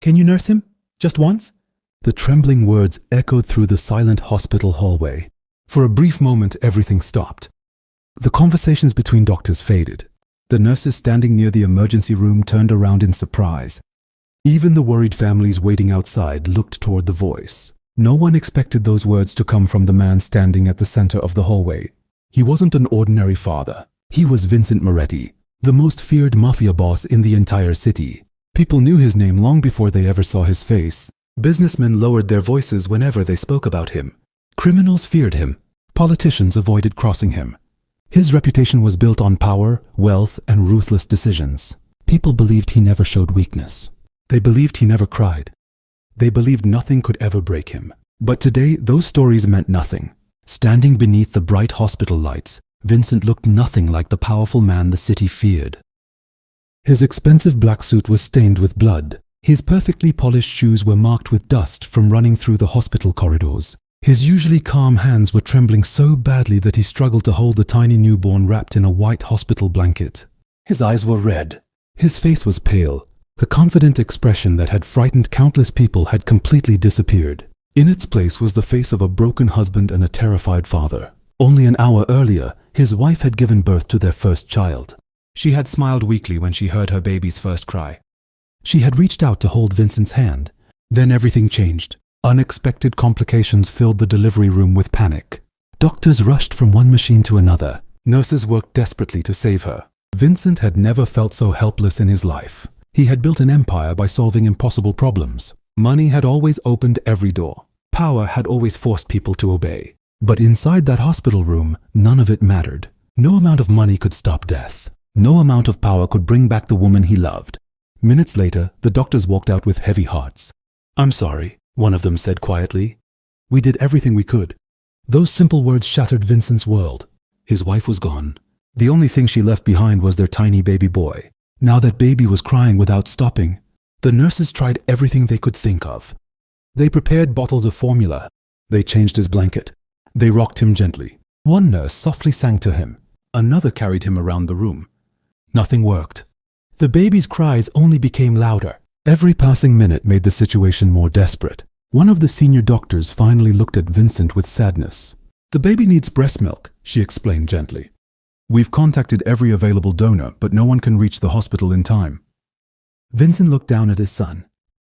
Can you nurse him? Just once? The trembling words echoed through the silent hospital hallway. For a brief moment, everything stopped. The conversations between doctors faded. The nurses standing near the emergency room turned around in surprise. Even the worried families waiting outside looked toward the voice. No one expected those words to come from the man standing at the center of the hallway. He wasn't an ordinary father. He was Vincent Moretti, the most feared Mafia boss in the entire city. People knew his name long before they ever saw his face. Businessmen lowered their voices whenever they spoke about him. Criminals feared him. Politicians avoided crossing him. His reputation was built on power, wealth, and ruthless decisions. People believed he never showed weakness. They believed he never cried. They believed nothing could ever break him. But today, those stories meant nothing. Standing beneath the bright hospital lights, Vincent looked nothing like the powerful man the city feared. His expensive black suit was stained with blood. His perfectly polished shoes were marked with dust from running through the hospital corridors. His usually calm hands were trembling so badly that he struggled to hold the tiny newborn wrapped in a white hospital blanket. His eyes were red. His face was pale. The confident expression that had frightened countless people had completely disappeared. In its place was the face of a broken husband and a terrified father. Only an hour earlier, his wife had given birth to their first child. She had smiled weakly when she heard her baby's first cry. She had reached out to hold Vincent's hand. Then everything changed. Unexpected complications filled the delivery room with panic. Doctors rushed from one machine to another. Nurses worked desperately to save her. Vincent had never felt so helpless in his life. He had built an empire by solving impossible problems. Money had always opened every door. Power had always forced people to obey. But inside that hospital room, none of it mattered. No amount of money could stop death. No amount of power could bring back the woman he loved. Minutes later, the doctors walked out with heavy hearts. "I'm sorry," one of them said quietly. "We did everything we could." Those simple words shattered Vincent's world. His wife was gone. The only thing she left behind was their tiny baby boy. Now that baby was crying without stopping. The nurses tried everything they could think of. They prepared bottles of formula. They changed his blanket. They rocked him gently. One nurse softly sang to him. Another carried him around the room. Nothing worked. The baby's cries only became louder. Every passing minute made the situation more desperate. One of the senior doctors finally looked at Vincent with sadness. "The baby needs breast milk," she explained gently. "We've contacted every available donor, but no one can reach the hospital in time." Vincent looked down at his son.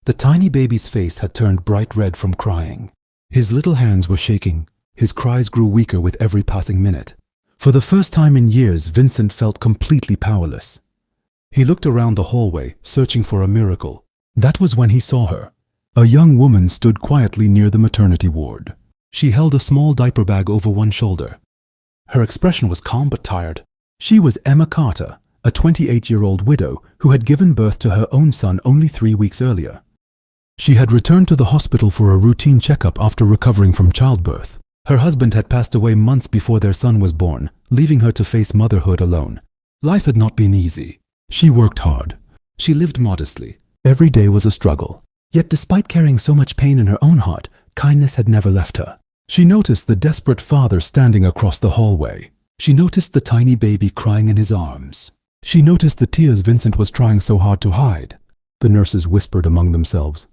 The tiny baby's face had turned bright red from crying. His little hands were shaking. His cries grew weaker with every passing minute. For the first time in years, Vincent felt completely powerless. He looked around the hallway, searching for a miracle. That was when he saw her. A young woman stood quietly near the maternity ward. She held a small diaper bag over one shoulder. Her expression was calm but tired. She was Emma Carter, a 28-year-old widow who had given birth to her own son only 3 weeks earlier. She had returned to the hospital for a routine checkup after recovering from childbirth. Her husband had passed away months before their son was born, leaving her to face motherhood alone. Life had not been easy. She worked hard. She lived modestly. Every day was a struggle. Yet despite carrying so much pain in her own heart, kindness had never left her. She noticed the desperate father standing across the hallway. She noticed the tiny baby crying in his arms. She noticed the tears Vincent was trying so hard to hide. The nurses whispered among themselves.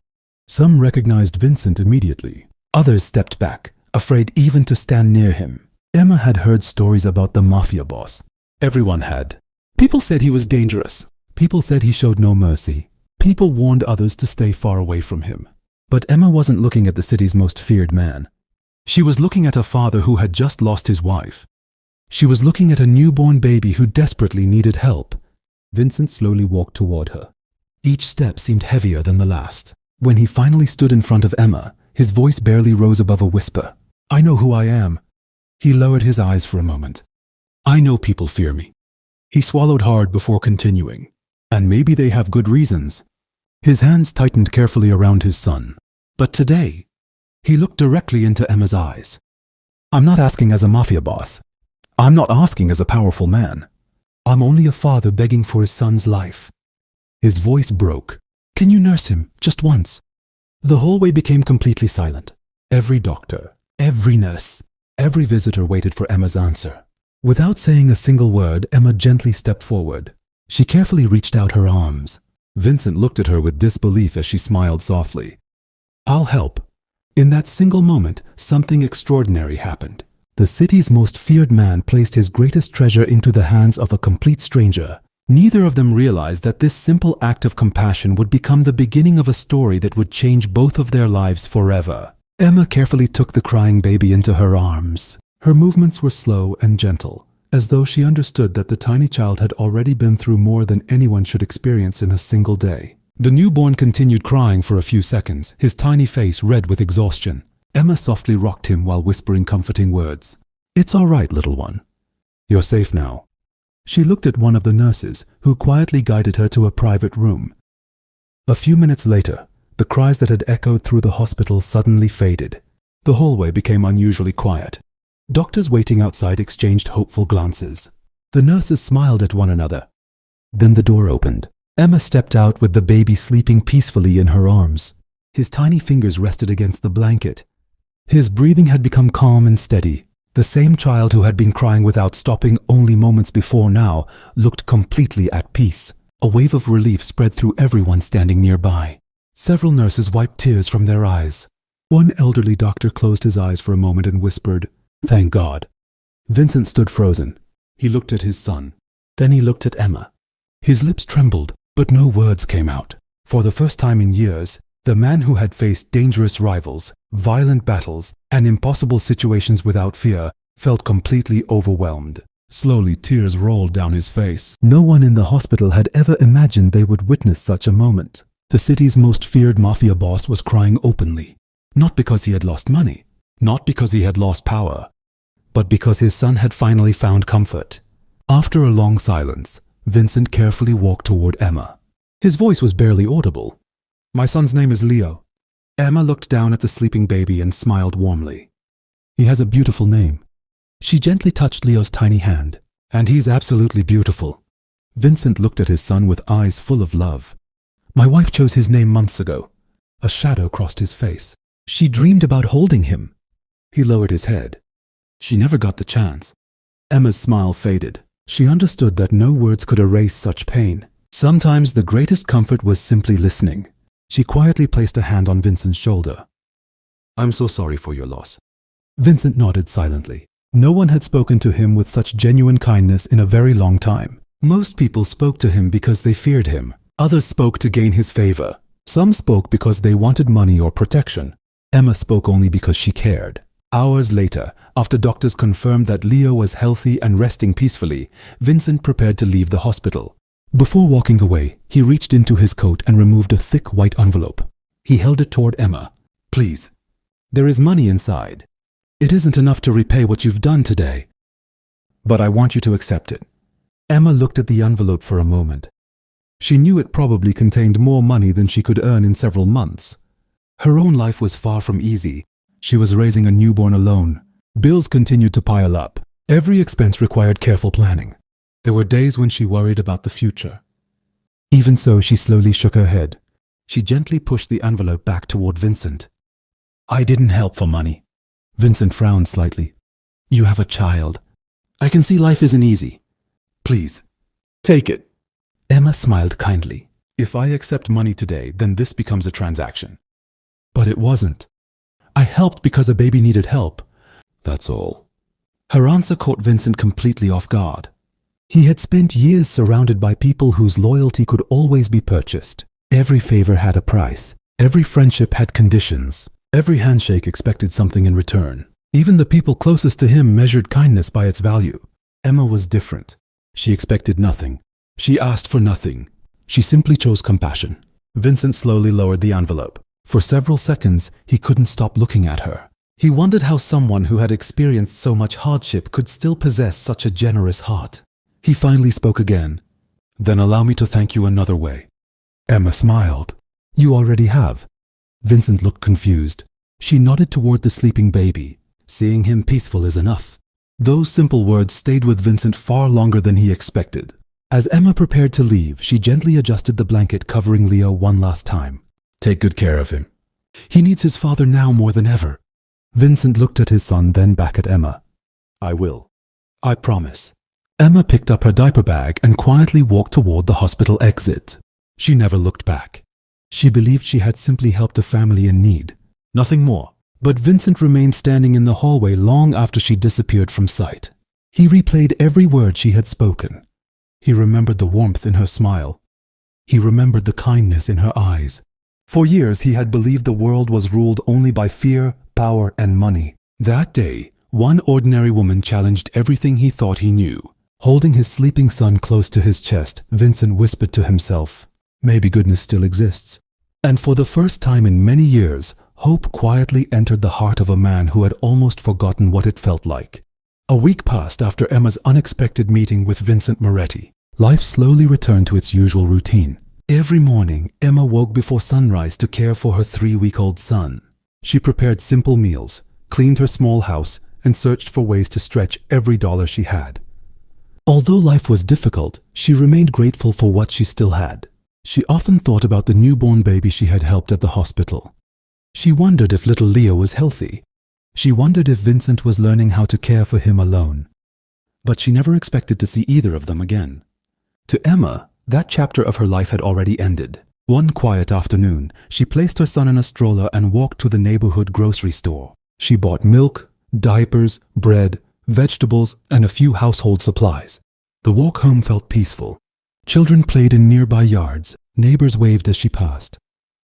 Some recognized Vincent immediately. Others stepped back, afraid even to stand near him. Emma had heard stories about the Mafia boss. Everyone had. People said he was dangerous. People said he showed no mercy. People warned others to stay far away from him. But Emma wasn't looking at the city's most feared man. She was looking at a father who had just lost his wife. She was looking at a newborn baby who desperately needed help. Vincent slowly walked toward her. Each step seemed heavier than the last. When he finally stood in front of Emma, his voice barely rose above a whisper. "I know who I am." He lowered his eyes for a moment. "I know people fear me." He swallowed hard before continuing. "And maybe they have good reasons." His hands tightened carefully around his son. "But today," he looked directly into Emma's eyes. "I'm not asking as a mafia boss. I'm not asking as a powerful man. I'm only a father begging for his son's life." His voice broke. "Can you nurse him, just once?" The hallway became completely silent. Every doctor, every nurse, every visitor waited for Emma's answer. Without saying a single word, Emma gently stepped forward. She carefully reached out her arms. Vincent looked at her with disbelief as she smiled softly. "I'll help." In that single moment, something extraordinary happened. The city's most feared man placed his greatest treasure into the hands of a complete stranger. Neither of them realized that this simple act of compassion would become the beginning of a story that would change both of their lives forever. Emma carefully took the crying baby into her arms. Her movements were slow and gentle, as though she understood that the tiny child had already been through more than anyone should experience in a single day. The newborn continued crying for a few seconds, his tiny face red with exhaustion. Emma softly rocked him while whispering comforting words. "It's all right, little one. You're safe now." She looked at one of the nurses, who quietly guided her to a private room. A few minutes later, the cries that had echoed through the hospital suddenly faded. The hallway became unusually quiet. Doctors waiting outside exchanged hopeful glances. The nurses smiled at one another. Then the door opened. Emma stepped out with the baby sleeping peacefully in her arms. His tiny fingers rested against the blanket. His breathing had become calm and steady. The same child who had been crying without stopping only moments before now looked completely at peace. A wave of relief spread through everyone standing nearby. Several nurses wiped tears from their eyes. One elderly doctor closed his eyes for a moment and whispered, "Thank God." Vincent stood frozen. He looked at his son. Then he looked at Emma. His lips trembled, but no words came out. For the first time in years, the man who had faced dangerous rivals, violent battles, and impossible situations without fear felt completely overwhelmed. Slowly, tears rolled down his face. No one in the hospital had ever imagined they would witness such a moment. The city's most feared mafia boss was crying openly. Not because he had lost money, not because he had lost power, but because his son had finally found comfort. After a long silence, Vincent carefully walked toward Emma. His voice was barely audible. "My son's name is Leo." Emma looked down at the sleeping baby and smiled warmly. "He has a beautiful name." She gently touched Leo's tiny hand. "And he's absolutely beautiful." Vincent looked at his son with eyes full of love. "My wife chose his name months ago." A shadow crossed his face. "She dreamed about holding him." He lowered his head. "She never got the chance." Emma's smile faded. She understood that no words could erase such pain. Sometimes the greatest comfort was simply listening. She quietly placed a hand on Vincent's shoulder. "I'm so sorry for your loss." Vincent nodded silently. No one had spoken to him with such genuine kindness in a very long time. Most people spoke to him because they feared him. Others spoke to gain his favor. Some spoke because they wanted money or protection. Emma spoke only because she cared. Hours later, after doctors confirmed that Leo was healthy and resting peacefully, Vincent prepared to leave the hospital. Before walking away, he reached into his coat and removed a thick white envelope. He held it toward Emma. "Please, there is money inside. It isn't enough to repay what you've done today, but I want you to accept it." Emma looked at the envelope for a moment. She knew it probably contained more money than she could earn in several months. Her own life was far from easy. She was raising a newborn alone. Bills continued to pile up. Every expense required careful planning. There were days when she worried about the future. Even so, she slowly shook her head. She gently pushed the envelope back toward Vincent. "I didn't help for money." Vincent frowned slightly. "You have a child. I can see life isn't easy. Please, take it." Emma smiled kindly. "If I accept money today, then this becomes a transaction." But it wasn't. "I helped because a baby needed help. That's all." Her answer caught Vincent completely off guard. He had spent years surrounded by people whose loyalty could always be purchased. Every favor had a price. Every friendship had conditions. Every handshake expected something in return. Even the people closest to him measured kindness by its value. Emma was different. She expected nothing. She asked for nothing. She simply chose compassion. Vincent slowly lowered the envelope. For several seconds, he couldn't stop looking at her. He wondered how someone who had experienced so much hardship could still possess such a generous heart. He finally spoke again. "Then allow me to thank you another way." Emma smiled. "You already have." Vincent looked confused. She nodded toward the sleeping baby. Seeing him peaceful is enough. Those simple words stayed with Vincent far longer than he expected. As Emma prepared to leave, she gently adjusted the blanket covering Leo one last time. "Take good care of him. He needs his father now more than ever." Vincent looked at his son, then back at Emma. "I will. I promise." Emma picked up her diaper bag and quietly walked toward the hospital exit. She never looked back. She believed she had simply helped a family in need. Nothing more. But Vincent remained standing in the hallway long after she disappeared from sight. He replayed every word she had spoken. He remembered the warmth in her smile. He remembered the kindness in her eyes. For years he had believed the world was ruled only by fear, power, and money. That day, one ordinary woman challenged everything he thought he knew. Holding his sleeping son close to his chest, Vincent whispered to himself, "Maybe goodness still exists." And for the first time in many years, hope quietly entered the heart of a man who had almost forgotten what it felt like. A week passed after Emma's unexpected meeting with Vincent Moretti. Life slowly returned to its usual routine. Every morning, Emma woke before sunrise to care for her 3-week-old son. She prepared simple meals, cleaned her small house, and searched for ways to stretch every dollar she had. Although life was difficult, she remained grateful for what she still had. She often thought about the newborn baby she had helped at the hospital. She wondered if little Leo was healthy. She wondered if Vincent was learning how to care for him alone. But she never expected to see either of them again. To Emma, that chapter of her life had already ended. One quiet afternoon, she placed her son in a stroller and walked to the neighborhood grocery store. She bought milk, diapers, bread, vegetables, and a few household supplies. The walk home felt peaceful. Children played in nearby yards. Neighbors waved as she passed.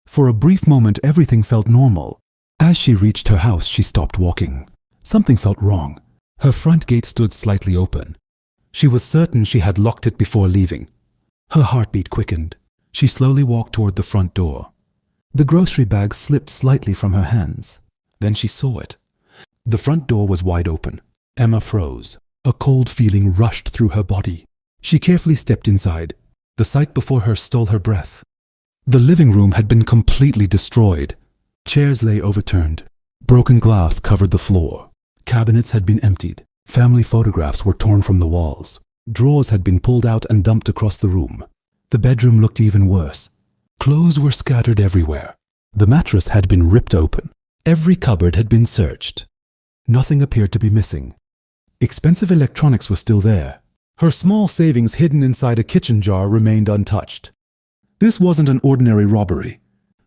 For a brief moment, everything felt normal. As she reached her house, she stopped walking. Something felt wrong. Her front gate stood slightly open. She was certain she had locked it before leaving. Her heartbeat quickened. She slowly walked toward the front door. The grocery bag slipped slightly from her hands. Then she saw it. The front door was wide open. Emma froze. A cold feeling rushed through her body. She carefully stepped inside. The sight before her stole her breath. The living room had been completely destroyed. Chairs lay overturned. Broken glass covered the floor. Cabinets had been emptied. Family photographs were torn from the walls. Drawers had been pulled out and dumped across the room. The bedroom looked even worse. Clothes were scattered everywhere. The mattress had been ripped open. Every cupboard had been searched. Nothing appeared to be missing. Expensive electronics were still there. Her small savings hidden inside a kitchen jar remained untouched. This wasn't an ordinary robbery.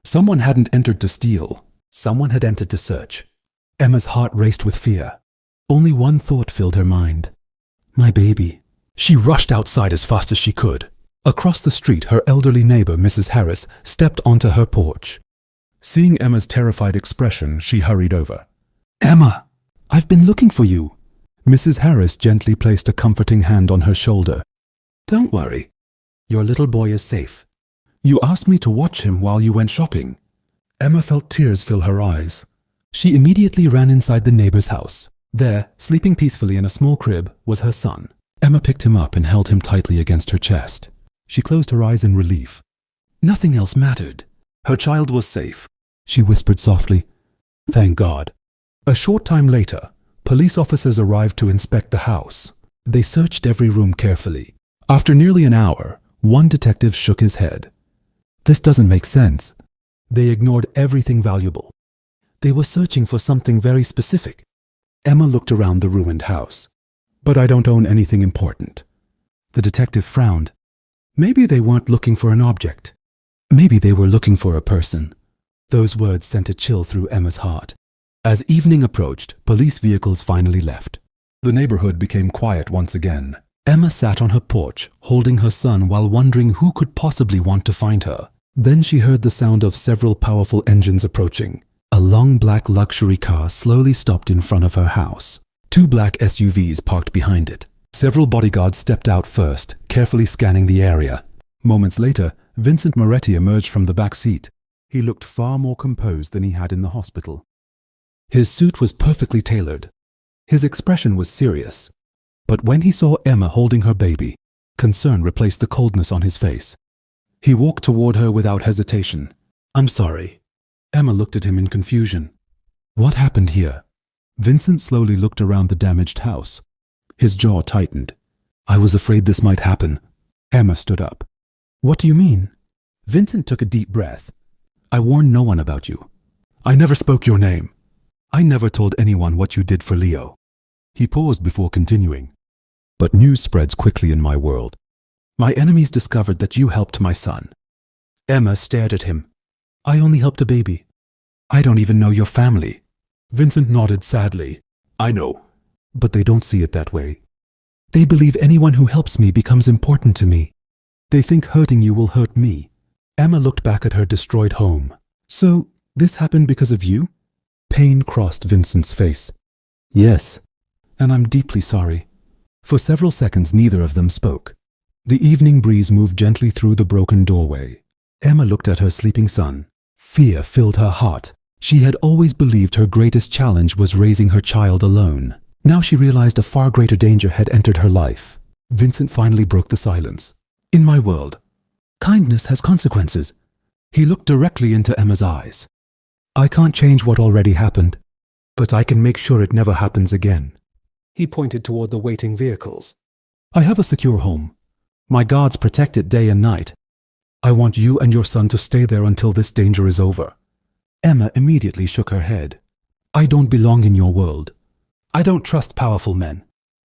Someone hadn't entered to steal. Someone had entered to search. Emma's heart raced with fear. Only one thought filled her mind. My baby. She rushed outside as fast as she could. Across the street, her elderly neighbor, Mrs. Harris, stepped onto her porch. Seeing Emma's terrified expression, she hurried over. Emma, I've been looking for you. Mrs. Harris gently placed a comforting hand on her shoulder. Don't worry. Your little boy is safe. You asked me to watch him while you went shopping. Emma felt tears fill her eyes. She immediately ran inside the neighbor's house. There, sleeping peacefully in a small crib, was her son. Emma picked him up and held him tightly against her chest. She closed her eyes in relief. Nothing else mattered. Her child was safe. She whispered softly, Thank God. A short time later, police officers arrived to inspect the house. They searched every room carefully. After nearly an hour, one detective shook his head. This doesn't make sense. They ignored everything valuable. They were searching for something very specific. Emma looked around the ruined house. But I don't own anything important. The detective frowned. Maybe they weren't looking for an object. Maybe they were looking for a person. Those words sent a chill through Emma's heart. As evening approached, police vehicles finally left. The neighborhood became quiet once again. Emma sat on her porch, holding her son while wondering who could possibly want to find her. Then she heard the sound of several powerful engines approaching. A long black luxury car slowly stopped in front of her house. 2 black SUVs parked behind it. Several bodyguards stepped out first, carefully scanning the area. Moments later, Vincent Moretti emerged from the back seat. He looked far more composed than he had in the hospital. His suit was perfectly tailored. His expression was serious. But when he saw Emma holding her baby, concern replaced the coldness on his face. He walked toward her without hesitation. I'm sorry. Emma looked at him in confusion. What happened here? Vincent slowly looked around the damaged house. His jaw tightened. I was afraid this might happen. Emma stood up. What do you mean? Vincent took a deep breath. I warned no one about you. I never spoke your name. I never told anyone what you did for Leo. He paused before continuing. But news spreads quickly in my world. My enemies discovered that you helped my son. Emma stared at him. I only helped a baby. I don't even know your family. Vincent nodded sadly. I know, but they don't see it that way. They believe anyone who helps me becomes important to me. They think hurting you will hurt me. Emma looked back at her destroyed home. So, this happened because of you? Pain crossed Vincent's face. Yes, and I'm deeply sorry. For several seconds, neither of them spoke. The evening breeze moved gently through the broken doorway. Emma looked at her sleeping son. Fear filled her heart. She had always believed her greatest challenge was raising her child alone. Now she realized a far greater danger had entered her life. Vincent finally broke the silence. In my world, kindness has consequences. He looked directly into Emma's eyes. I can't change what already happened, but I can make sure it never happens again. He pointed toward the waiting vehicles. I have a secure home. My guards protect it day and night. I want you and your son to stay there until this danger is over. Emma immediately shook her head. I don't belong in your world. I don't trust powerful men.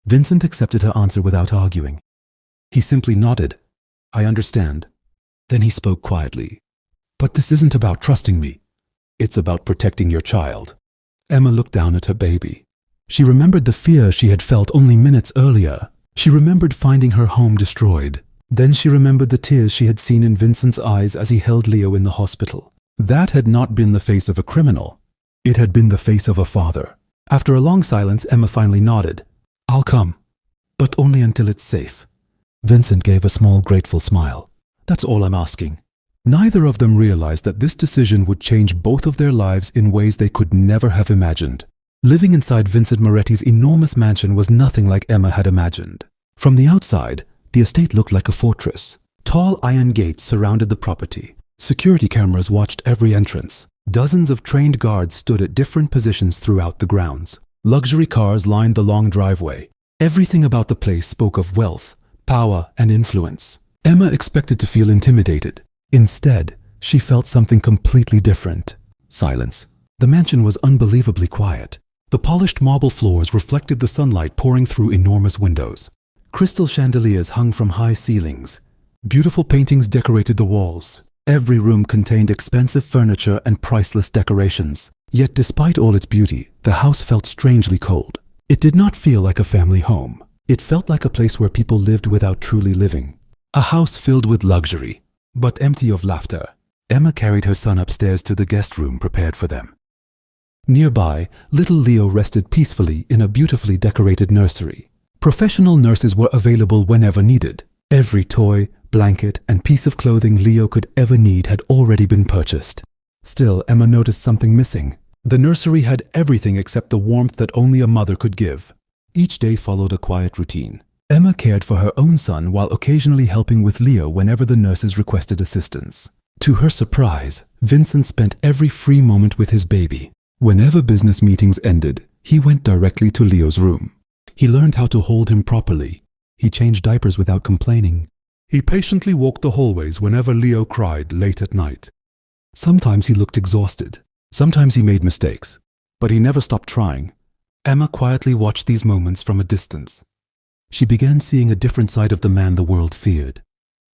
Vincent accepted her answer without arguing. He simply nodded. I understand. Then he spoke quietly. But this isn't about trusting me. It's about protecting your child. Emma looked down at her baby. She remembered the fear she had felt only minutes earlier. She remembered finding her home destroyed. Then she remembered the tears she had seen in Vincent's eyes as he held Leo in the hospital. That had not been the face of a criminal. It had been the face of a father. After a long silence, Emma finally nodded. I'll come, but only until it's safe. Vincent gave a small, grateful smile. That's all I'm asking. Neither of them realized that this decision would change both of their lives in ways they could never have imagined. Living inside Vincent Moretti's enormous mansion was nothing like Emma had imagined. From the outside, the estate looked like a fortress. Tall iron gates surrounded the property. Security cameras watched every entrance. Dozens of trained guards stood at different positions throughout the grounds. Luxury cars lined the long driveway. Everything about the place spoke of wealth, power, and influence. Emma expected to feel intimidated. Instead, she felt something completely different. Silence. The mansion was unbelievably quiet. The polished marble floors reflected the sunlight pouring through enormous windows. Crystal chandeliers hung from high ceilings. Beautiful paintings decorated the walls. Every room contained expensive furniture and priceless decorations. Yet despite all its beauty, the house felt strangely cold. It did not feel like a family home. It felt like a place where people lived without truly living. A house filled with luxury, but empty of laughter. Emma carried her son upstairs to the guest room prepared for them. Nearby, little Leo rested peacefully in a beautifully decorated nursery. Professional nurses were available whenever needed. Every toy, blanket, and piece of clothing Leo could ever need had already been purchased. Still, Emma noticed something missing. The nursery had everything except the warmth that only a mother could give. Each day followed a quiet routine. Emma cared for her own son while occasionally helping with Leo whenever the nurses requested assistance. To her surprise, Vincent spent every free moment with his baby. Whenever business meetings ended, he went directly to Leo's room. He learned how to hold him properly. He changed diapers without complaining. He patiently walked the hallways whenever Leo cried late at night. Sometimes he looked exhausted. Sometimes he made mistakes. But he never stopped trying. Emma quietly watched these moments from a distance. She began seeing a different side of the man the world feared.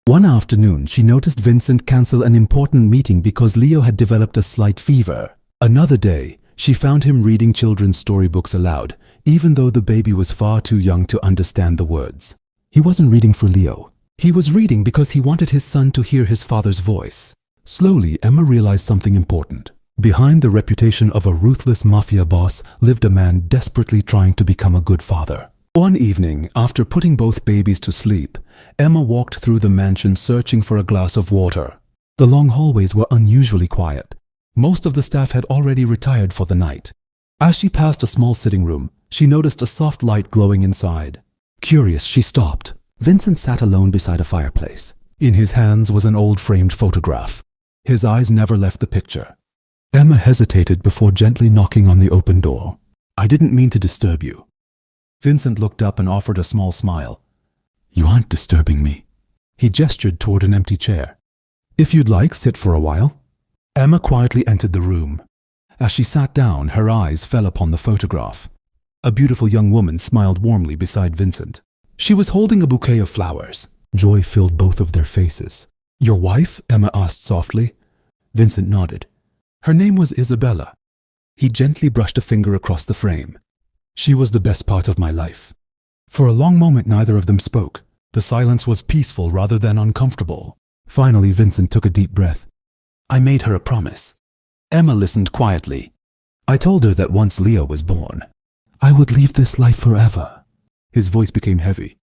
One afternoon, she noticed Vincent cancel an important meeting because Leo had developed a slight fever. Another day, she found him reading children's storybooks aloud, even though the baby was far too young to understand the words. He wasn't reading for Leo. He was reading because he wanted his son to hear his father's voice. Slowly, Emma realized something important. Behind the reputation of a ruthless mafia boss lived a man desperately trying to become a good father. One evening, after putting both babies to sleep, Emma walked through the mansion searching for a glass of water. The long hallways were unusually quiet. Most of the staff had already retired for the night. As she passed a small sitting room, she noticed a soft light glowing inside. Curious, she stopped. Vincent sat alone beside a fireplace. In his hands was an old framed photograph. His eyes never left the picture. Emma hesitated before gently knocking on the open door. I didn't mean to disturb you. Vincent looked up and offered a small smile. You aren't disturbing me. He gestured toward an empty chair. If you'd like, sit for a while. Emma quietly entered the room. As she sat down, her eyes fell upon the photograph. A beautiful young woman smiled warmly beside Vincent. She was holding a bouquet of flowers. Joy filled both of their faces. Your wife? Emma asked softly. Vincent nodded. Her name was Isabella. He gently brushed a finger across the frame. She was the best part of my life. For a long moment neither of them spoke. The silence was peaceful rather than uncomfortable. Finally, Vincent took a deep breath. I made her a promise. Emma listened quietly. I told her that once Leo was born, I would leave this life forever. His voice became heavy.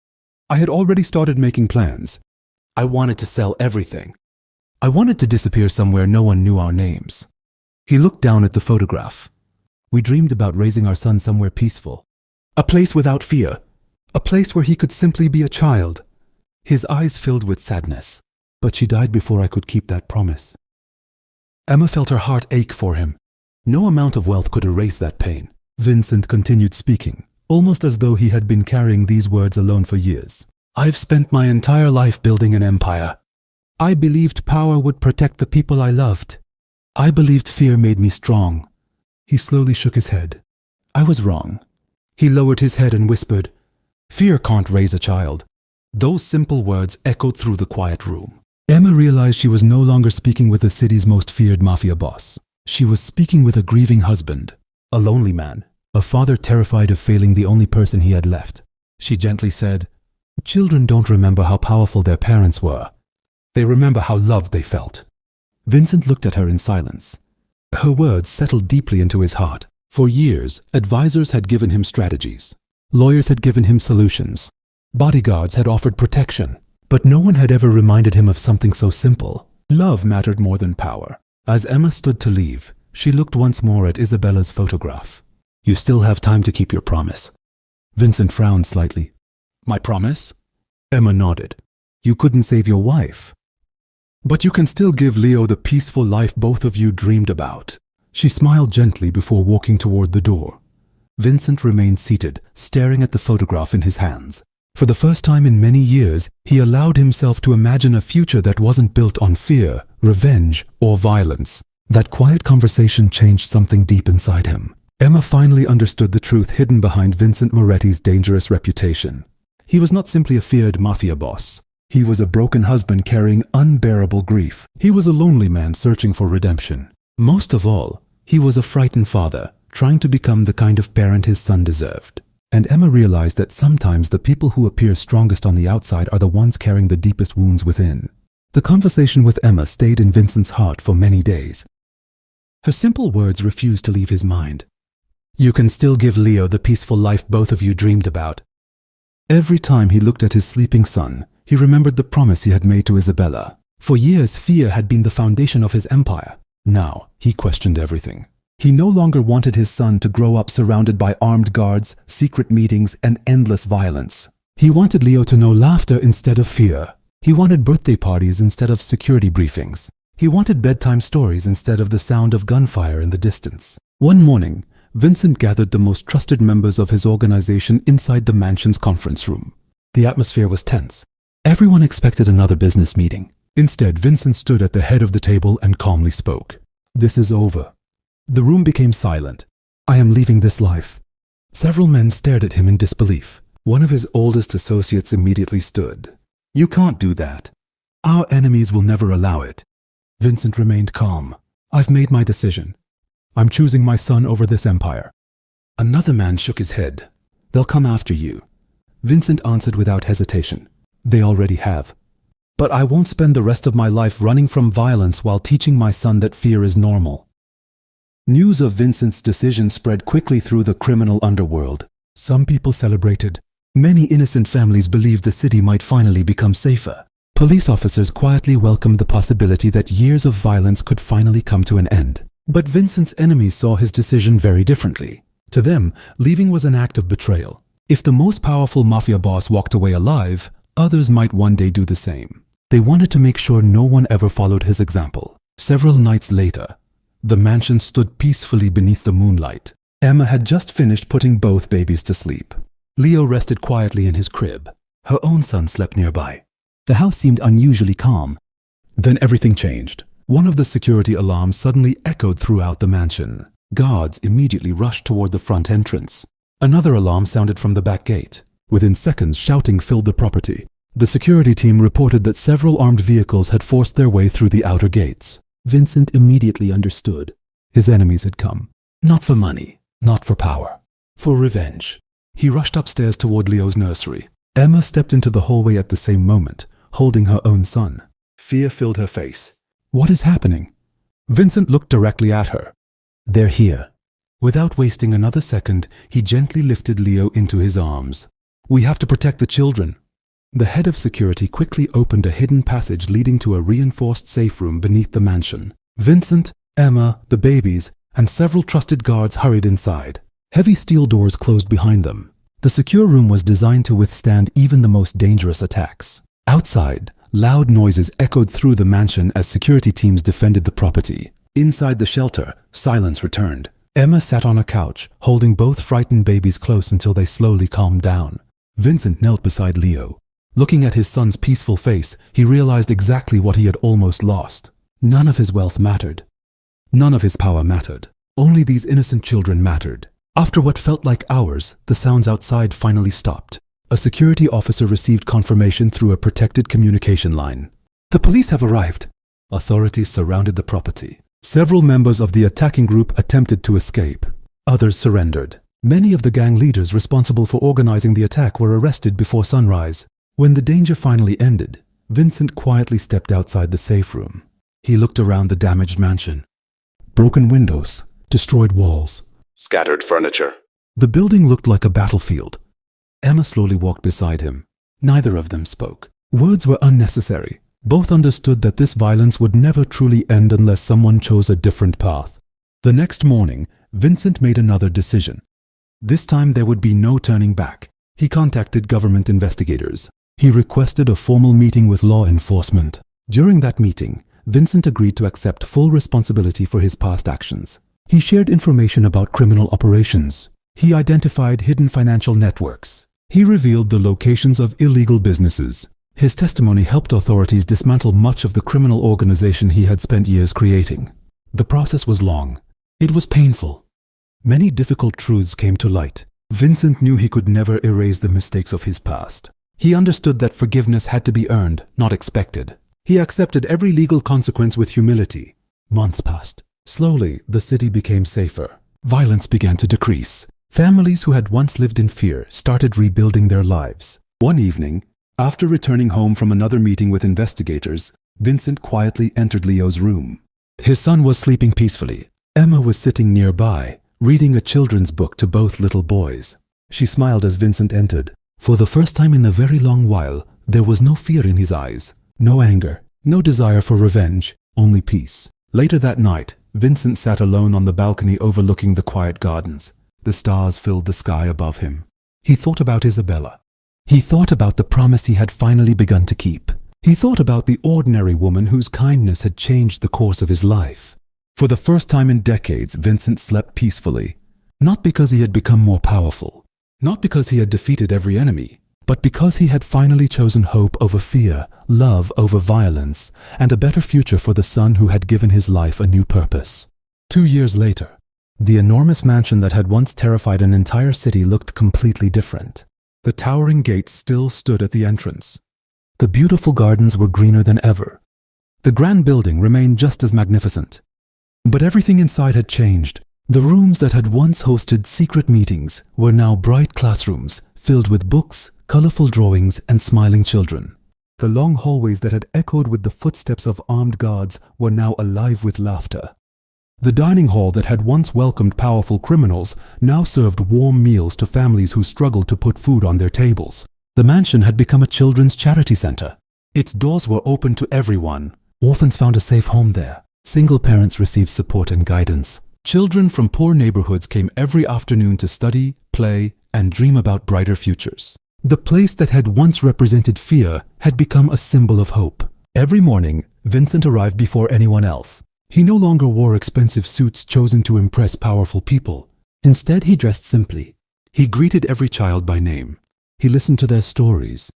I had already started making plans. I wanted to sell everything. I wanted to disappear somewhere no one knew our names. He looked down at the photograph. We dreamed about raising our son somewhere peaceful. A place without fear. A place where he could simply be a child. His eyes filled with sadness. But she died before I could keep that promise. Emma felt her heart ache for him. No amount of wealth could erase that pain. Vincent continued speaking, almost as though he had been carrying these words alone for years. I've spent my entire life building an empire. I believed power would protect the people I loved. I believed fear made me strong. He slowly shook his head. I was wrong. He lowered his head and whispered, Fear can't raise a child. Those simple words echoed through the quiet room. Emma realized she was no longer speaking with the city's most feared mafia boss. She was speaking with a grieving husband, a lonely man, a father terrified of failing the only person he had left. She gently said, Children don't remember how powerful their parents were. They remember how loved they felt. Vincent looked at her in silence. Her words settled deeply into his heart. For years, advisors had given him strategies. Lawyers had given him solutions. Bodyguards had offered protection. But no one had ever reminded him of something so simple. Love mattered more than power. As Emma stood to leave, she looked once more at Isabella's photograph. You still have time to keep your promise. Vincent frowned slightly. My promise? Emma nodded. You couldn't save your wife. But you can still give Leo the peaceful life both of you dreamed about. She smiled gently before walking toward the door. Vincent remained seated, staring at the photograph in his hands. For the first time in many years, he allowed himself to imagine a future that wasn't built on fear, revenge, or violence. That quiet conversation changed something deep inside him. Emma finally understood the truth hidden behind Vincent Moretti's dangerous reputation. He was not simply a feared mafia boss. He was a broken husband carrying unbearable grief. He was a lonely man searching for redemption. Most of all, he was a frightened father, trying to become the kind of parent his son deserved. And Emma realized that sometimes the people who appear strongest on the outside are the ones carrying the deepest wounds within. The conversation with Emma stayed in Vincent's heart for many days. Her simple words refused to leave his mind. You can still give Leo the peaceful life both of you dreamed about. Every time he looked at his sleeping son, he remembered the promise he had made to Isabella. For years, fear had been the foundation of his empire. Now, he questioned everything. He no longer wanted his son to grow up surrounded by armed guards, secret meetings, and endless violence. He wanted Leo to know laughter instead of fear. He wanted birthday parties instead of security briefings. He wanted bedtime stories instead of the sound of gunfire in the distance. One morning, Vincent gathered the most trusted members of his organization inside the mansion's conference room. The atmosphere was tense. Everyone expected another business meeting. Instead, Vincent stood at the head of the table and calmly spoke. This is over. The room became silent. I am leaving this life. Several men stared at him in disbelief. One of his oldest associates immediately stood. You can't do that. Our enemies will never allow it. Vincent remained calm. I've made my decision. I'm choosing my son over this empire. Another man shook his head. They'll come after you. Vincent answered without hesitation. They already have. But I won't spend the rest of my life running from violence while teaching my son that fear is normal. News of Vincent's decision spread quickly through the criminal underworld. Some people celebrated. Many innocent families believed the city might finally become safer. Police officers quietly welcomed the possibility that years of violence could finally come to an end. But Vincent's enemies saw his decision very differently. To them, leaving was an act of betrayal. If the most powerful mafia boss walked away alive, others might one day do the same. They wanted to make sure no one ever followed his example. Several nights later, the mansion stood peacefully beneath the moonlight. Emma had just finished putting both babies to sleep. Leo rested quietly in his crib. Her own son slept nearby. The house seemed unusually calm. Then everything changed. One of the security alarms suddenly echoed throughout the mansion. Guards immediately rushed toward the front entrance. Another alarm sounded from the back gate. Within seconds, shouting filled the property. The security team reported that several armed vehicles had forced their way through the outer gates. Vincent immediately understood. His enemies had come. Not for money, not for power, for revenge. He rushed upstairs toward Leo's nursery. Emma stepped into the hallway at the same moment, holding her own son. Fear filled her face. What is happening? Vincent looked directly at her. They're here. Without wasting another second, he gently lifted Leo into his arms. We have to protect the children. The head of security quickly opened a hidden passage leading to a reinforced safe room beneath the mansion. Vincent, Emma, the babies, and several trusted guards hurried inside. Heavy steel doors closed behind them. The secure room was designed to withstand even the most dangerous attacks. Outside, loud noises echoed through the mansion as security teams defended the property. Inside the shelter, silence returned. Emma sat on a couch, holding both frightened babies close until they slowly calmed down. Vincent knelt beside Leo. Looking at his son's peaceful face, he realized exactly what he had almost lost. None of his wealth mattered. None of his power mattered. Only these innocent children mattered. After what felt like hours, the sounds outside finally stopped. A security officer received confirmation through a protected communication line. The police have arrived. Authorities surrounded the property. Several members of the attacking group attempted to escape. Others surrendered. Many of the gang leaders responsible for organizing the attack were arrested before sunrise. When the danger finally ended, Vincent quietly stepped outside the safe room. He looked around the damaged mansion. Broken windows, destroyed walls, scattered furniture. The building looked like a battlefield. Emma slowly walked beside him. Neither of them spoke. Words were unnecessary. Both understood that this violence would never truly end unless someone chose a different path. The next morning, Vincent made another decision. This time there would be no turning back. He contacted government investigators. He requested a formal meeting with law enforcement. During that meeting, Vincent agreed to accept full responsibility for his past actions. He shared information about criminal operations. He identified hidden financial networks. He revealed the locations of illegal businesses. His testimony helped authorities dismantle much of the criminal organization he had spent years creating. The process was long. It was painful. Many difficult truths came to light. Vincent knew he could never erase the mistakes of his past. He understood that forgiveness had to be earned, not expected. He accepted every legal consequence with humility. Months passed. Slowly, the city became safer. Violence began to decrease. Families who had once lived in fear started rebuilding their lives. One evening, after returning home from another meeting with investigators, Vincent quietly entered Leo's room. His son was sleeping peacefully. Emma was sitting nearby, reading a children's book to both little boys. She smiled as Vincent entered. For the first time in a very long while, there was no fear in his eyes, no anger, no desire for revenge, only peace. Later that night, Vincent sat alone on the balcony overlooking the quiet gardens. The stars filled the sky above him. He thought about Isabella. He thought about the promise he had finally begun to keep. He thought about the ordinary woman whose kindness had changed the course of his life. For the first time in decades, Vincent slept peacefully. Not because he had become more powerful, not because he had defeated every enemy, but because he had finally chosen hope over fear, love over violence, and a better future for the son who had given his life a new purpose. 2 years later, the enormous mansion that had once terrified an entire city looked completely different. The towering gates still stood at the entrance. The beautiful gardens were greener than ever. The grand building remained just as magnificent. But everything inside had changed. The rooms that had once hosted secret meetings were now bright classrooms filled with books, colorful drawings, and smiling children. The long hallways that had echoed with the footsteps of armed guards were now alive with laughter. The dining hall that had once welcomed powerful criminals now served warm meals to families who struggled to put food on their tables. The mansion had become a children's charity center. Its doors were open to everyone. Orphans found a safe home there. Single parents received support and guidance. Children from poor neighborhoods came every afternoon to study, play, and dream about brighter futures. The place that had once represented fear had become a symbol of hope. Every morning, Vincent arrived before anyone else. He no longer wore expensive suits chosen to impress powerful people. Instead, he dressed simply. He greeted every child by name. He listened to their stories.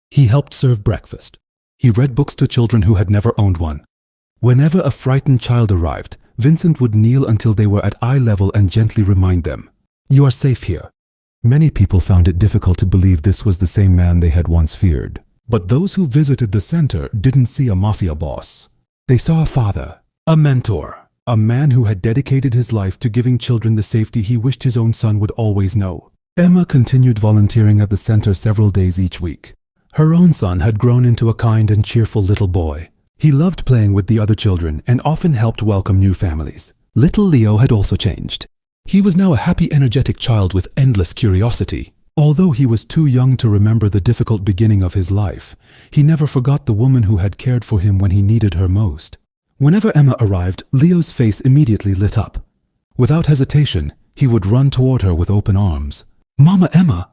He helped serve breakfast. He read books to children who had never owned one. Whenever a frightened child arrived, Vincent would kneel until they were at eye level and gently remind them, "You are safe here." Many people found it difficult to believe this was the same man they had once feared. But those who visited the center didn't see a mafia boss. They saw a father, a mentor, a man who had dedicated his life to giving children the safety he wished his own son would always know. Emma continued volunteering at the center several days each week. Her own son had grown into a kind and cheerful little boy. He loved playing with the other children and often helped welcome new families. Little Leo had also changed. He was now a happy, energetic child with endless curiosity. Although he was too young to remember the difficult beginning of his life, he never forgot the woman who had cared for him when he needed her most. Whenever Emma arrived, Leo's face immediately lit up. Without hesitation, he would run toward her with open arms. "Mama Emma!"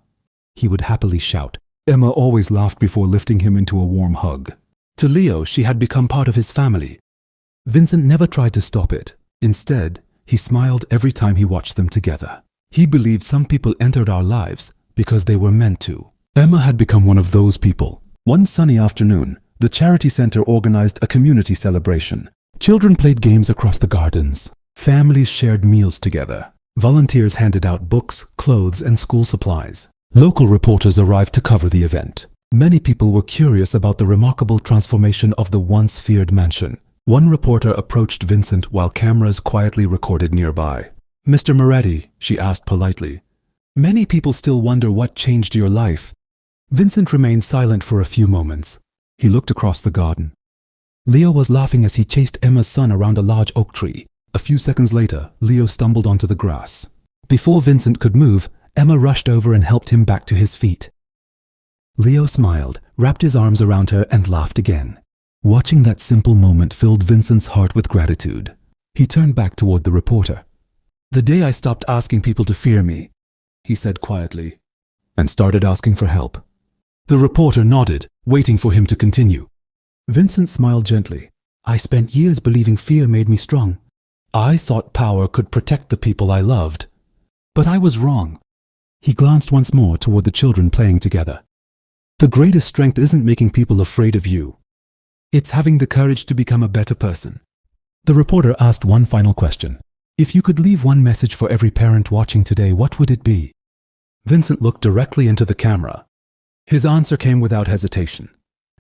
he would happily shout. Emma always laughed before lifting him into a warm hug. To Leo, she had become part of his family. Vincent never tried to stop it. Instead, he smiled every time he watched them together. He believed some people entered our lives because they were meant to. Emma had become one of those people. One sunny afternoon, the charity center organized a community celebration. Children played games across the gardens. Families shared meals together. Volunteers handed out books, clothes, and school supplies. Local reporters arrived to cover the event. Many people were curious about the remarkable transformation of the once feared mansion. One reporter approached Vincent while cameras quietly recorded nearby. "Mr. Moretti," she asked politely, "many people still wonder what changed your life." Vincent remained silent for a few moments. He looked across the garden. Leo was laughing as he chased Emma's son around a large oak tree. A few seconds later, Leo stumbled onto the grass. Before Vincent could move, Emma rushed over and helped him back to his feet. Leo smiled, wrapped his arms around her, and laughed again. Watching that simple moment filled Vincent's heart with gratitude. He turned back toward the reporter. "The day I stopped asking people to fear me," he said quietly, "and started asking for help." The reporter nodded, waiting for him to continue. Vincent smiled gently. "I spent years believing fear made me strong. I thought power could protect the people I loved. But I was wrong." He glanced once more toward the children playing together. "The greatest strength isn't making people afraid of you. It's having the courage to become a better person." The reporter asked one final question. "If you could leave one message for every parent watching today, what would it be?" Vincent looked directly into the camera. His answer came without hesitation.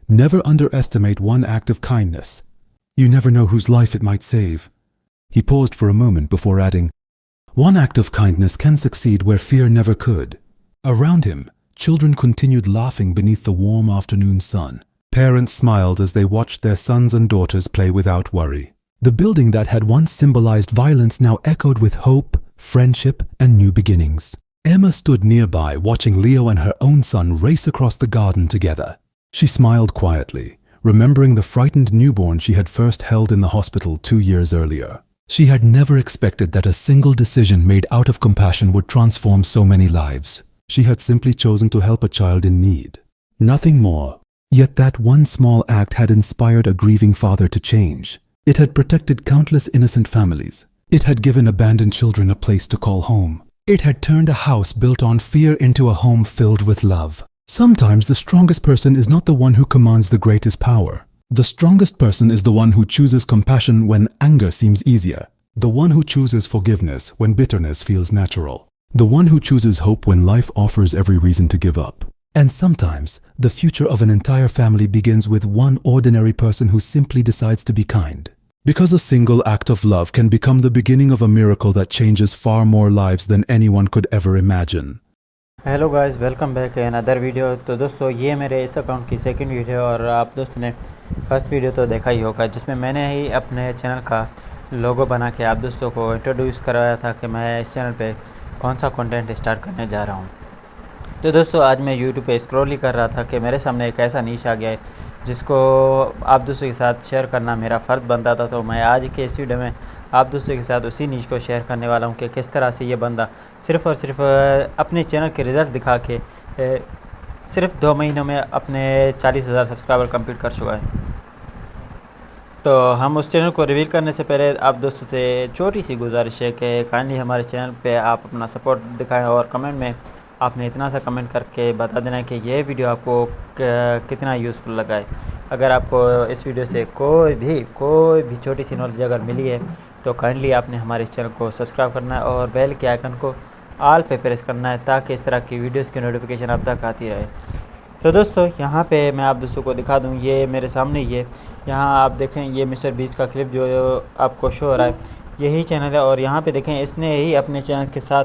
"Never underestimate one act of kindness. You never know whose life it might save." He paused for a moment before adding, "One act of kindness can succeed where fear never could." Around him, children continued laughing beneath the warm afternoon sun. Parents smiled as they watched their sons and daughters play without worry. The building that had once symbolized violence now echoed with hope, friendship, and new beginnings. Emma stood nearby, watching Leo and her own son race across the garden together. She smiled quietly, remembering the frightened newborn she had first held in the hospital 2 years earlier. She had never expected that a single decision made out of compassion would transform so many lives. She had simply chosen to help a child in need. Nothing more. Yet that one small act had inspired a grieving father to change. It had protected countless innocent families. It had given abandoned children a place to call home. It had turned a house built on fear into a home filled with love. Sometimes the strongest person is not the one who commands the greatest power. The strongest person is the one who chooses compassion when anger seems easier. The one who chooses forgiveness when bitterness feels natural. The one who chooses hope when life offers every reason to give up. And sometimes, the future of an entire family begins with one ordinary person who simply decides to be kind. Because a single act of love can become the beginning of a miracle that changes far more lives than anyone could ever imagine. Hello guys, welcome back in other video. तो दोस्तों, ये मेरे इस account की second video और आप दोस्तों ने फर्स्ट वीडियो तो देखा ही होगा, जिसमें मैंने ही अपने चैनल का लोगो बना के आप दोस्तों को इंट्रोड्यूस कराया था कि मैं इस चैनल पे कौन सा कंटेंट स्टार्ट करने जा रहा हूँ। तो दोस्तों, आज मैं यूट्यूब पे स्क्रॉल ही कर रहा था कि मेरे सामने एक ऐसा नीश आ गया है जिसको आप दोस्तों के साथ शेयर करना मेरा फ़र्ज़ बनता था। तो मैं आज के इस वीडियो में आप दोस्तों के साथ उसी नीश को शेयर करने वाला हूं कि किस तरह से ये बंदा सिर्फ़ और सिर्फ अपने चैनल के रिज़ल्ट दिखा के सिर्फ 2 महीनों में अपने 40,000 सब्सक्राइबर कंप्लीट कर चुका है। तो हम उस चैनल को रिवील करने से पहले आप दोस्तों से छोटी सी गुजारिश है कि काइंडली हमारे चैनल पे आप अपना सपोर्ट दिखाएं और कमेंट में आपने इतना सा कमेंट करके बता देना कि ये वीडियो आपको कितना यूज़फुल लगा है। अगर आपको इस वीडियो से कोई भी छोटी सी नॉलेज अगर मिली है तो काइंडली आपने हमारे इस चैनल को सब्सक्राइब करना है और बेल के आइकन को ऑल पे प्रेस करना है ताकि इस तरह की वीडियोस की नोटिफिकेशन आप तक आती रहे। तो दोस्तों यहाँ पे मैं आप दोस्तों को दिखा दूँ, ये मेरे सामने ये यहाँ आप देखें, ये मिस्टर बीस्ट का क्लिप जो आपको शो हो रहा है, यही चैनल है। और यहाँ पे देखें इसने ही अपने चैनल के साथ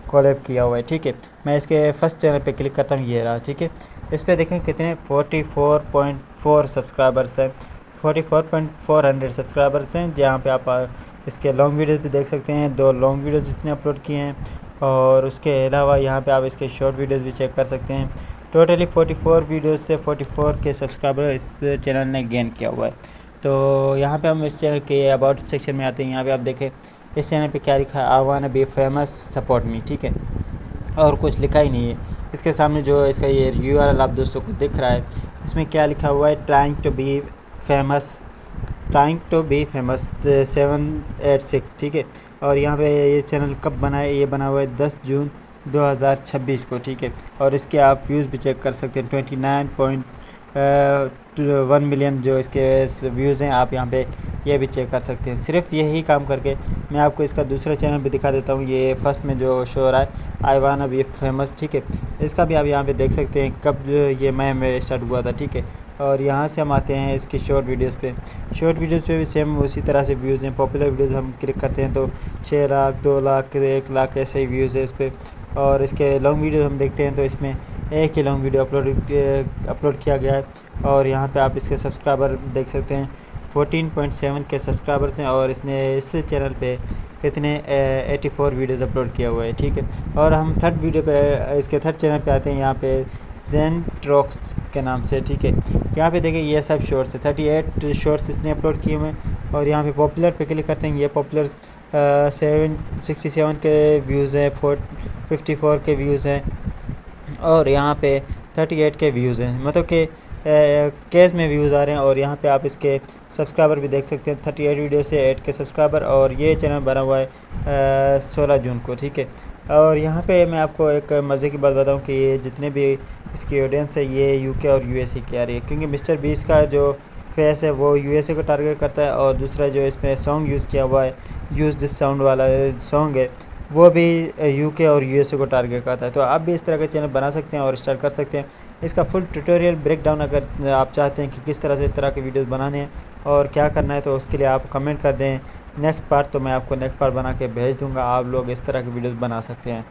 कोलैब किया हुआ है, ठीक है। मैं इसके फर्स्ट चैनल पे क्लिक करता हूँ, ये रहा, ठीक है। इस पर देखें कितने 44.4 सब्सक्राइबर्स हैं, 44.400 सब्सक्राइबर्स हैं, जहाँ पे आप इसके लॉन्ग वीडियोस भी देख सकते हैं। 2 लॉन्ग वीडियोस इसने अपलोड किए हैं और उसके अलावा यहाँ पे आप इसके शॉर्ट वीडियोस भी चेक कर सकते हैं। टोटली 44 वीडियोस से 44 के सब्सक्राइबर इस चैनल ने गेन किया हुआ है। तो यहाँ पे हम इस चैनल के अबाउट सेक्शन में आते हैं। यहाँ पे आप देखें इस चैनल पे क्या लिखा है, I want be famous, support me, ठीक है। और कुछ लिखा ही नहीं है। इसके सामने जो इसका ये URL आप दोस्तों को दिख रहा है, इसमें क्या लिखा हुआ है, ट्राइंग टू बी फेमस 786, ठीक है। और यहाँ पे ये चैनल कब बना है, ये बना हुआ है 10 जून 2026 को, ठीक है। और इसके आप व्यूज़ भी चेक कर सकते हैं, 29.1 मिलियन जो इसके व्यूज़ हैं, आप यहाँ पे ये भी चेक कर सकते हैं। सिर्फ यही काम करके मैं आपको इसका दूसरा चैनल भी दिखा देता हूँ। ये फर्स्ट में जो शो हो रहा है, आई वांट बी फेमस, ठीक है। इसका भी आप यहाँ पे देख सकते हैं कब ये मैं स्टार्ट हुआ था, ठीक है। और यहाँ से हम आते हैं इसकी शॉर्ट वीडियोस पे। शॉर्ट वीडियोस पे भी सेम उसी तरह से व्यूज़ हैं। पॉपुलर वीडियोस हम क्लिक करते हैं तो 6 लाख, 2 लाख, 1 लाख ऐसे ही व्यूज़ है इस पर। और इसके लॉन्ग वीडियो हम देखते हैं तो इसमें एक ही लॉन्ग वीडियो अपलोड किया गया है। और यहाँ पे आप इसके सब्सक्राइबर देख सकते हैं, 14.7 के सब्सक्राइबर्स हैं। और इसने इस चैनल पे कितने 84 वीडियोज़ अपलोड किया हुआ है, ठीक है। और हम थर्ड वीडियो पे, इसके थर्ड चैनल पे आते हैं, यहाँ पे जेन ट्रॉक्स के नाम से, ठीक है। यहाँ पे देखिए ये सब शॉर्ट्स है, 38 शॉर्ट्स इसने अपलोड किए हुए हैं। और यहाँ पे पॉपुलर पे क्लिक करते हैं, ये पॉपुलर 767 के व्यूज़ है, 54 के व्यूज़ हैं। और यहाँ पे 38 के व्यूज़ हैं, मतलब कि केस में व्यूज़ आ रहे हैं। और यहाँ पे आप इसके सब्सक्राइबर भी देख सकते हैं, 38 वीडियो से 8 के सब्सक्राइबर। और ये चैनल बना हुआ है 16 जून को, ठीक है। और यहाँ पे मैं आपको एक मज़े की बात बताऊँ कि ये जितने भी इसकी ऑडियंस है, ये UK और USA की आ रही है, क्योंकि मिस्टर बीस का जो फेस है वो USA को टारगेट करता है। और दूसरा जो इसमें सॉन्ग यूज़ किया हुआ है, यूज़ दिस साउंड वाला सॉन्ग है, वो भी UK और USA को टारगेट करता है। तो आप भी इस तरह का चैनल बना सकते हैं और स्टार्ट कर सकते हैं। इसका फुल ट्यूटोरियल ब्रेकडाउन अगर आप चाहते हैं कि किस तरह से इस तरह के वीडियोस बनाने हैं और क्या करना है, तो उसके लिए आप कमेंट कर दें नेक्स्ट पार्ट, तो मैं आपको नेक्स्ट पार्ट बना के भेज दूँगा। आप लोग इस तरह के वीडियोस बना सकते हैं।